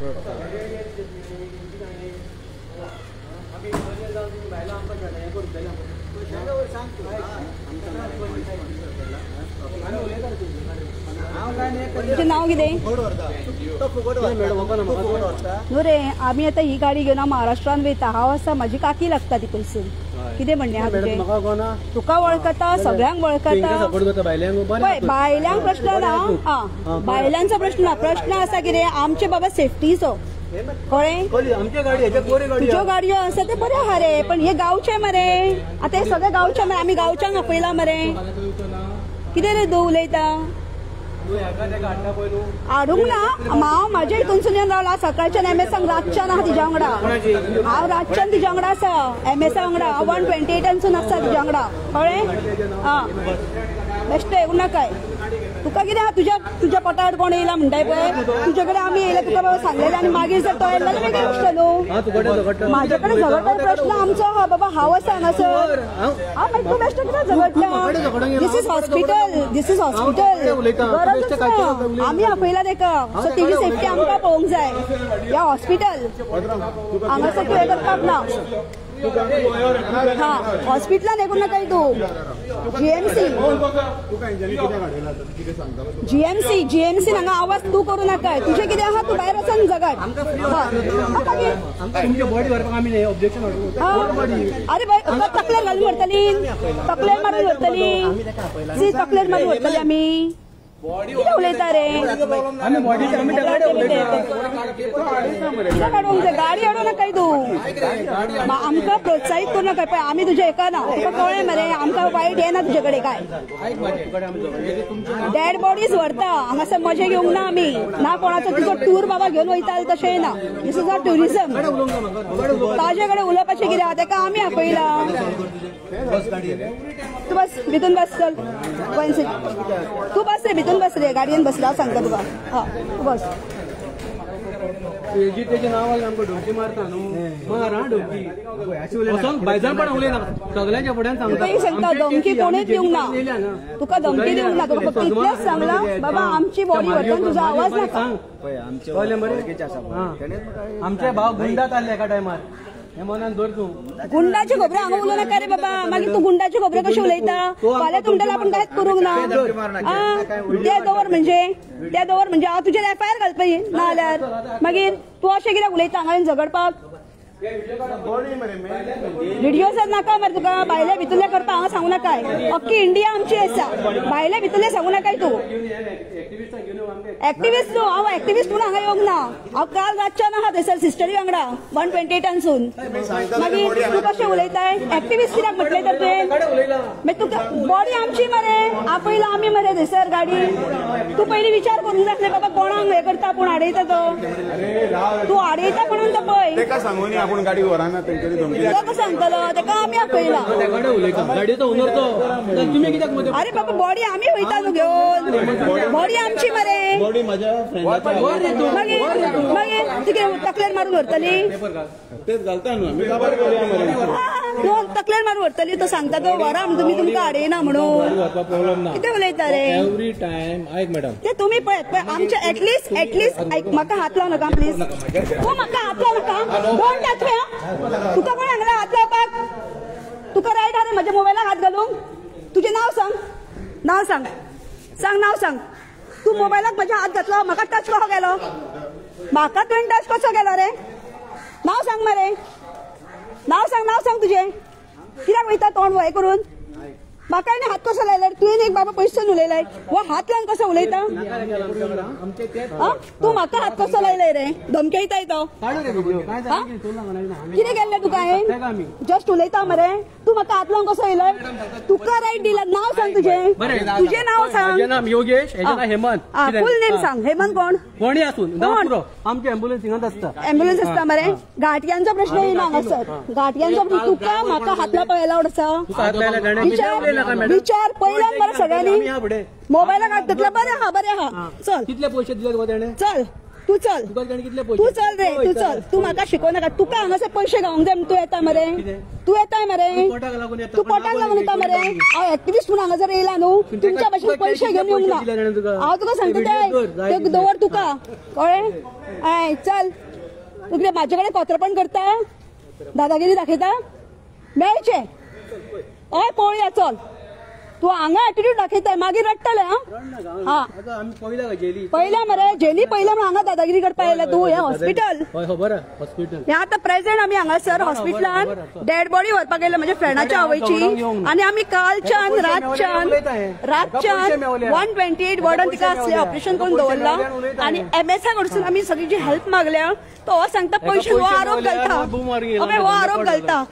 तुझे नाव कितें? न्हू रे, आम्ही आता ही गाडी घेऊन महाराष्ट्रान वयता. हांव आसा, माझी काकी लागता ती पयसून. कितें म्हणणे हा तुझे? तुका वळखता, सगळ्यांक वळखता. बायल्यांक प्रश्न ना, बायलांचो प्रश्न ना. प्रश्न असा कितें आमचे बाबा सेफ्टीचो. कळ्ळें? तुज्यो गाडयो आसा ते बरे आहा रे, पण हे गांवचे मरे. आता हे सगळे गांवचे मरे, आमी गांवच्यांक आपयला मरे. कितें रे तूं उलयता? हाडूंक ना. हांव म्हाज्या हितूनसून येवन रावला. सकाळच्यान एमएसान रातच्यान आहा तिच्या वांगडा. हांव रातच्यान तिच्या वांगडा आसा, एमएसा वांगडा. हांव 128 आसा तिच्या वांगडा. कळ्ळें? हां, बेश्टे येवं नाकाय. तुका कितें आहा? तुज्या पोटार कोण येयला म्हणटाय पळय, तुजे कडेन आमी येयला, तुका बाबा सांगलेलें. आनी मागीर जर तो येयलो जाल्यार वेगळी गोश्ट न्हू. म्हाजे कडेन झगडपाचो प्रश्न आमचो आहा बाबा. हांव आसा हांगासर. मागीर तूं बेश्टे कितें झगडटा? This is hospital, this is hospital. गरजच ना, आमी आपयला तेका. सो तिची सेफ्टी आमकां पळोवंक जाय. ह्या हॉस्पिटल हांगासर तूं हें करपाक ना. हा, हॉस्पिटलान हें करूं नाका तूं. जीएमसी हांगा आवाज तूं करूं नाका. तुजें कितें आहा तूं भायर वचून झगड. अरे बाय, तकलेर घालून व्हरतली, तकलेर मारून व्हरतली, तकलेर मारून व्हरतली आमी. कितें उलयता रे? गाडी हाडूं नाका तूं. आमकां प्रोत्साहीत करूं नाका. पळय आमी तुजें हेका ना. तुका कळ्ळें मरे, आमकां वायट येना तुजे कडेन काय. डेड बॉडीज व्हरता हांगासर, मजा घेवंक ना आमी. ना कोणाचो तुजो टूर बाबा घेवन वयता तशें ना. दिस इज अ टुरिझम. ताजे कडेन उलोवपाचें कितें आहा? तेका आमी आपयला. तूं बस भितून बस. चल तूं बस रे, भितून बस रे. गाडयेन बसला सांगता तुका. हा, तूं बस. तेजे नावान आमकां ढोकी मारता न्हू. मार हा ढोकी. भायजान पण उलयना, सगळ्यांच्या फुड्यान सांगता. धमकी कोणीच दिवंक ना. तुका धमकी दिवंक ना. तुका फक्त इतलेंच सांगला बाबा आमची बॉडी व्हरता, तुजो आवाज नाका. आमचे भाव गुंडात आले एका टायमार. हे मनान दवर तूं. गुंडाचे खबरो हांगा उलोव नाका रे बाबा. मागीर तूं गुंडाचे खबरो कशे उलयता? फाल्यां तुमच्याला आपण कांयच करूंक ना. ते दवर म्हणजे हांव तुजेर FIR घालपाची ना जाल्यार. मागीर तूं अशें कित्याक उलयता हांगा झगडपाक? व्हिडिओज नाका मरे तुका. भायले भितरले करता हांगा सांगू नाका. अख्खी इंडिया आमची आसा. भायले भितरले सांगू नाकाय तूं. एक्टिविस्ट न्हू, हांव एक्टिविस्ट म्हणून हांगा येवंक ना. हांव काल रातच्यान आहा थंयसर सिस्टरी वांगडा 128 मागीर तूं कशें उलयताय? एक्टिविस्ट कित्याक म्हटलें तर तुवें? मागीर तुका बॉडी आमची मरे, आपयला आमी मरे थंयसर गाडी. तूं पयलीं विचार करूंक जाय बाबा कोणाक हें करता, पूण आडयता तो. तूं आडयता म्हणून तो पळय. गाडी वराना सांगतलो तेका आमी आपयला. अरे बाबा बॉडी आमी वयता न्हू घेवन. बॉडी आमची मरे. मागीर तुगे तकलेर मारून व्हरतली. तकलेर मारून व्हरतली. तो सांगता तो वरा तुमी तुमकां आडयना म्हणून. कितें उलयता रे? एवरी टायम आयक मॅडम, ते तुमी पळय आमचे एटलीस्ट म्हाका हात लाव नाका प्लीज. तूं म्हाका हात लाव नाका. Don't touch me. तुका कोण सांगला हात लावपाक? तुका रायट आहा रे म्हज्या मोबायलाक हात घालूंक? तुजें नांव सांग. नांव सांग. नांव सांग. तूं मोबायलाक म्हज्या हात घातलो, म्हाका टच कसो गेलो? म्हाका तुवें टच कसो गेलो रे? नांव सांग मरे. नांव सांग तुजें. कित्याक वयता तोंड हें करून? म्हाका हात कसो लायला? तुवें एक बाबा पयसून उलयलाय. वो हात लावन कसो उलयता? तूं म्हाका हात कसो लायलाय रे? धमकयताय तो. कितें केल्लें तुका हांवें? जस्ट उलयता मरे. तूं म्हाका हात लावन कसो येयलोय? तुका रायट दिला. नांव सांग तुजें. तुजें नांव सांग. म्हजें नाम योगेश, हेजें नांव हेमंत. फुल नेम सांग. हेमंत कोण? कोणी आसून आमची एम्ब्युलन्स हिंगाच आसता. एम्ब्युलन्स आसता मरे. घाटयांचो प्रश्न येयना हांगासर. घाटयांचो प्रश्न. तुका म्हाका हात लावपाक अलाउड आसा? विचार पहिल्यान बरं सगळ्यांनी. मोबायलाक हात घातला. बरें आहा. चल. कितले पयशे दिले तुका तेणे? चल. तू चल तू चल रे तू चल तू म्हाका शिकवनाका तुका हांगासर पैसे गावंक जाय तू येता मरे तू येताय मरे तू पोटाक लागून येता मरे हांव एक्टिविस्ट म्हणून हांगासर येयला न्हू तुमच्या भाशेन पैसे घेवन येवंक ना हांव तुका सांगता ते दवर तुका कळ्ळें हय चल तू कितें म्हाजे कडेन कोत्रपण करता दादागिरी दाखयता मेळचे हय पळोवया चल तू हांगा एटिट्यूड दाखयताय मागीर रडटले हा पयल्या मरे जेली पयल्या म्हणून हांगा दादागिरी करपाक येयला तू हे हॉस्पिटल हे आतां प्रेझेंट आमी हांगासर हॉस्पिटलान डेड बॉडी व्हरपाक गेले म्हज्या फ्रेंडाच्या आवयची आनी आमी कालच्यान रातच्यान 128 वॉर्डान तिका ऑपरेशन करून दवरला आनी MSA कडसून आमी सगळी जी हेल्प मागल्या तो हो सांगता पैसे हो आरोप घालता हो आरोप घालता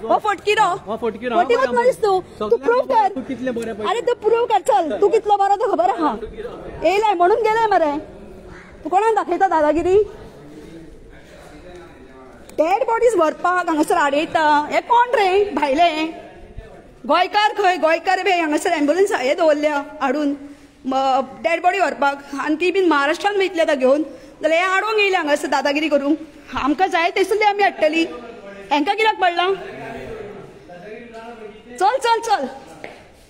हो फटकिरो फटीवत मनीस तू प्रूव कर अरे तू प्रूव कर चल तू कितलो बरो तो खबर आहा येयलाय म्हणून गेले मरे तू कोणाक दाखयता दादागिरी डेड बॉडीज व्हरपाक हांगासर आडयता हे कोण रे भायले गोंयकार खंय गोंयकार बी हांगासर एम्ब्युलन्स हे दवरल्या हाडून डेड बॉडी व्हरपाक आनी ती बीन महाराष्ट्रान वयतली आतां घेवन जाल्यार हे हाडूंक येयले हांगासर दादागिरी करूंक आमकां जाय थंयसरली आमी हाडटली हेंका कित्याक पडला चल चल चल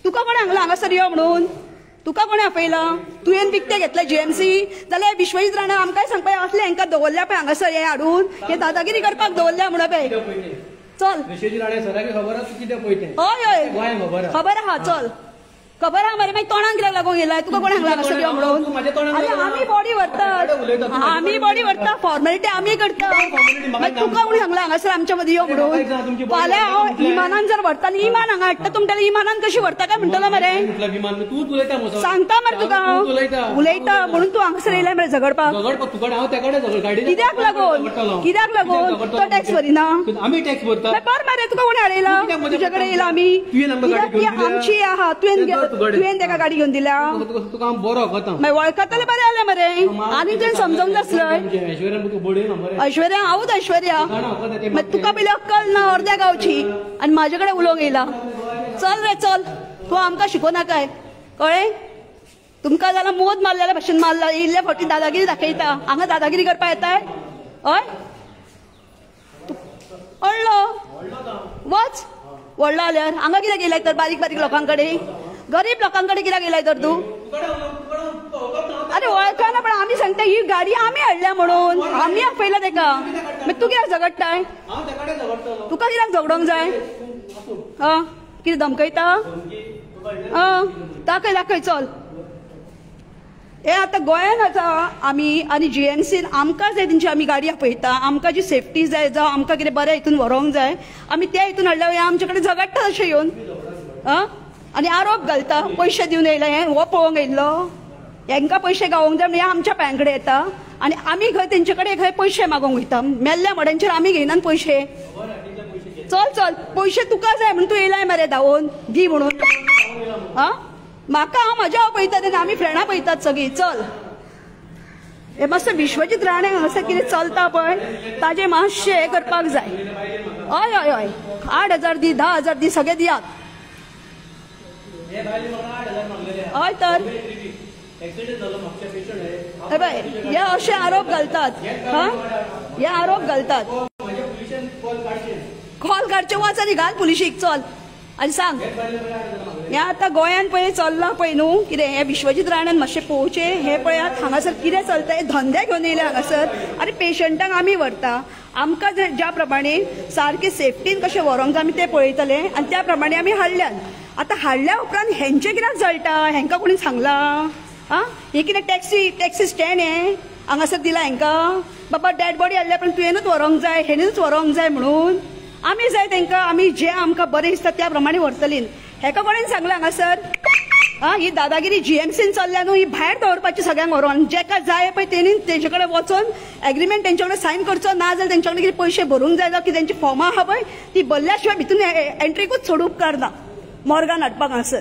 तुका कोणे हांगला हांगासर यो म्हणून तुका कोणे आपयला तुवें विकते घेतले GMC जाल्यार विश्वजीत राणा आमकांय सांगपा असले हांकां दवरल्या पळय हांगासर हे हाडून हे दादागिरी करपाक दवरल्या म्हणून पळय चल हय हय खबर आहा चल खबर आहा मरे मागीर तोंडाक कित्याक लागून गेलाय तुका कोण हांगला हांगासर यो म्हणून अरे आमी बॉडी व्हरतात फॉर्मेलिटी आमी करता मागीर तुका कोणी सांगला हांगासर आमच्या मदीं यो म्हणून फाल्यां हांव इमानान जर व्हरता आनी इमान हांगा हाडटा तुमच्या इमानान कशी व्हरता काय म्हणटलो मरे सांगता मरे तुका उलयता म्हणून तू हांगासर येयलाय मरे झगडपाक कित्याक लागून तो टॅक्स भरिना बरें मरे तुका कोणी हाडयला तुजे कडेन येयला आमी आमची आहा तुवें तेका गाडी घेवन दिल्या मागीर वळखतले बरें जालें मरे आनी तुवें समजोंक नासलें ऐश्वर्या हांवूच ऐश्वर्या मागीर तुका पयलीं अक्कल ना अर्द्या गांवची आनी म्हाजे कडेन उलोवंक येयला चल रे चल तूं आमकां शिकोवनाकाय कळ्ळें तुमकां जाल्यार मोद मारलेल्या भाशेन मारला इल्ले फावटी दादागिरी दाखयता हांगा दादागिरी करपाक येताय हय व्हडलो वच व्हडलो जाल्यार हांगा कित्याक गेलाय तर बारीक बारीक लोकांकडे गरीब लोकांकडे कित्याक गेलाय तर तूं अरे वळखना पण आमी सांगता ही गाडी आमी हाडल्या म्हणून आमी आपयला तेका मागीर तूं कित्याक झगडटाय तुका कित्याक झगडोंक जाय कितें धमकयता दाखय दाखय चल हे आतां गोंयान आसा आमी आनी GMCन आमकां जाय तेंची आमी गाडी आपयता आमकां जी सेफ्टी जाय जावं आमकां कितें बऱ्या हितून व्हरोंक जाय आमी त्या हितून हाडल्या हे आमचे कडेन झगडटा अशें येवन आनी आरोप घालता पयशे दिवन येयला हे हो पळोवंक येयल्लो हेंकां पयशे गावोंक जाय म्हणून हे आमच्या पांया कडेन येता आनी आमी खंय तेंचे कडेन खंय पयशे मागोंक वयता मेल्ल्या मड्यांचेर आमी घेयनात पयशे चल चल पयशे तुका जाय म्हणून तूं येयलाय मरे धांवून दी म्हणून म्हाका हांव म्हाज्या पळयता तेन्ना आमी फ्रेंडां पळयतात सगळीं चल हे मातसो विश्वजीत राणे हांगासर कितें चलता पळय ताजें मातशें हें करपाक जाय हय हय हय 8,000 दी 10,000 दी सगळे दियात हय तर हे अशे आरोप घालतात हे आरोप घालतात कॉल काडचे वच आनी घाल पुलिशीक चल आनी सांग हे आतां गोंयान पळय चल्लां पळय न्हू कितें हे विश्वजीत राणान मातशें पळोवचें हे पळयात हांगासर कितें चलता हे धंदे घेवन येयले हांगासर आनी पेशंटांक आमी व्हरता आमकां ज्या प्रमाणे सारके सेफ्टीन कशें व्हरोंक जाय आमी तें पळयतले आनी त्या प्रमाणे आमी हाडल्यात आतां हाडल्या उपरांत हेंचें कित्याक जळटा हेंकां कोणी सांगलां हे कितें टॅक्सी स्टँड हे हांगासर दिला हेंकां बाबा डेड बॉडी हाडल्या पण तुवेंनूच व्हरोंक जाय हेणूच व्हरोंक जाय म्हणून आमी जाय तेंकां आमी जें आमकां बरें दिसता त्या प्रमाणे व्हरतलीं हेका कोणें सांगलां हांगासर ही दादागिरी GMCन चल्ल्या न्हू ही भायर दवरपाची सगळ्यांक व्हरोन जेका जाय पळय तेणी तेंचे कडेन वचून एग्रीमेंट तेंचे कडेन सायन करचो ना जाल्यार तेंचे कडेन कितें पयशे भरूंक जाय जावं कितें तेंची फॉर्मां आहा पळय ती भरल्या शिवाय भितून एंट्रीकूच सोडूंक उपकारना मॉर्गान हाडपाक हांगासर